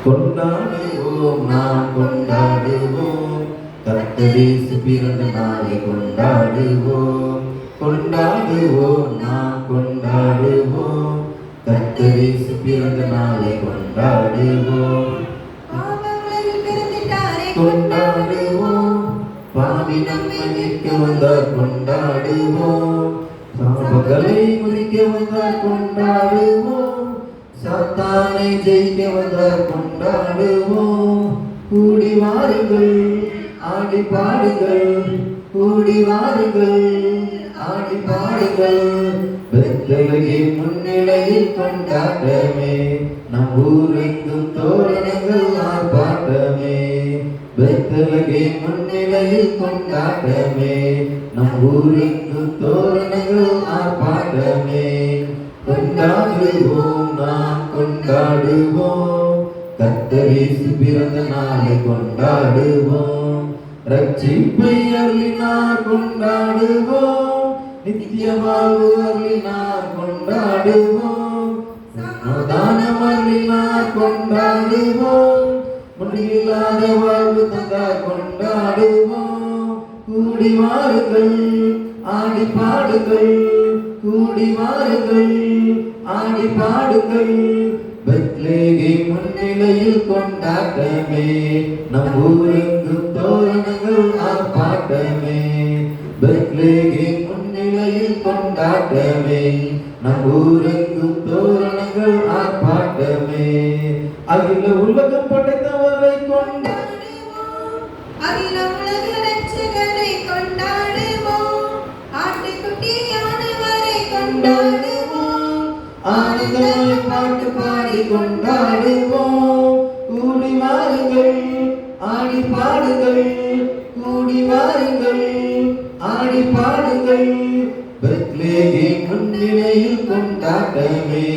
கொண்டாடுவோம் நாம் கொண்டாடுவோம் கர்த்தர் இயேசு பிறந்த நாளை கொண்டாடுவோம் கொண்டாடுவோம் நாம் கொண்டாடுவோம் கர்த்தர் இயேசு பிறந்த நாளை கொண்டாடுவோம் கொண்டாடுவோம் பாவி நம்மை மீட்க வந்தார் கொண்டாடுவோம் சாபங்களை முறிக்க வந்தார் கொண்டாடுவோம் சாத்தானை ஜெயிக்க வந்தார் கொண்டாடுவோம் கூடி வாருங்கள் ஆடி பாடுங்கள் கூடி வாருங்கள் ஆடி பாடுங்கள் பெத்தலகின் முன்னிலையில் கொண்டாட்டமே நம் ஊரெங்கும் தோரணங்கள் ஆர்ப்பாட்டமே பெத்தலகின் முன்னிலையில் கொண்டாட்டமே நம் ஊரெங்கும் தோரணங்கள் ஆர்ப்பாட்டமே கொண்டாடுவோம் நாம் கொண்டாடுவோம் கர்த்தர் இயேசு பிறந்த நாளை கொண்டாடுவோம் ரட்சிப்பை அருளினார் கொண்டாடுவோம் நித்திய வாழ்வு அருளினார் கொண்டாடுவோம் சமாதானம் அருளினார் கொண்டாடுவோம் முடிவில்லாத வாழ்வு தந்தார் கொண்டாடுவோம் கூடி வாருங்கள் ஆடி பாடுங்கள் கூடி வாருங்கள் ஆடி பாடுங்கள் பெத்லகேம் முன்னிலையில் கொண்டாட்டமே நம் ஊரெங்கும் தோரணங்கள் ஆர்ப்பாட்டமே பெத்லகேம் முன்னிலையில் கொண்டாட்டமே நம் ஊரெங்கும் தோரணங்கள் ஆர்ப்பாட்டமே அகில உலகம் படைத்தவரை கொண்டாடுவோம் அகில உலக ரட்சகரை கொண்டாடுவோம் ஆட்டுக்குட்டியானவரை கொண்டாடுவோம் ஆனந்தமாய் பாட்டு பாடி கொண்டாடுவோம் கூடி வாருங்கள் ஆடி பாடுங்கள் கூடி வாருங்கள் ஆடி பாடுங்கள் பெத்லகேம் முன்னிலையில் கொண்டாட்டமே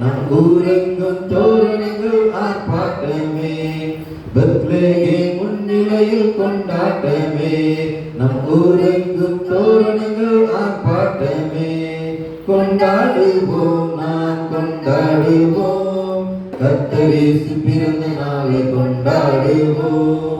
நம் ஊரெங்கும் தோரணங்கள் ஆர்ப்பாட்டமே பெத்லகேம் முன்னிலையில் கொண்டாட்டமே நம் ஊரெங்கும் தோரணங்கள் ஆர்ப்பாட்டமே கொண்டாடுவோம் நாம் கொண்டாடுவோம் கர்த்தர் இயேசு பிறந்த நாளை கொண்டாடுவோம்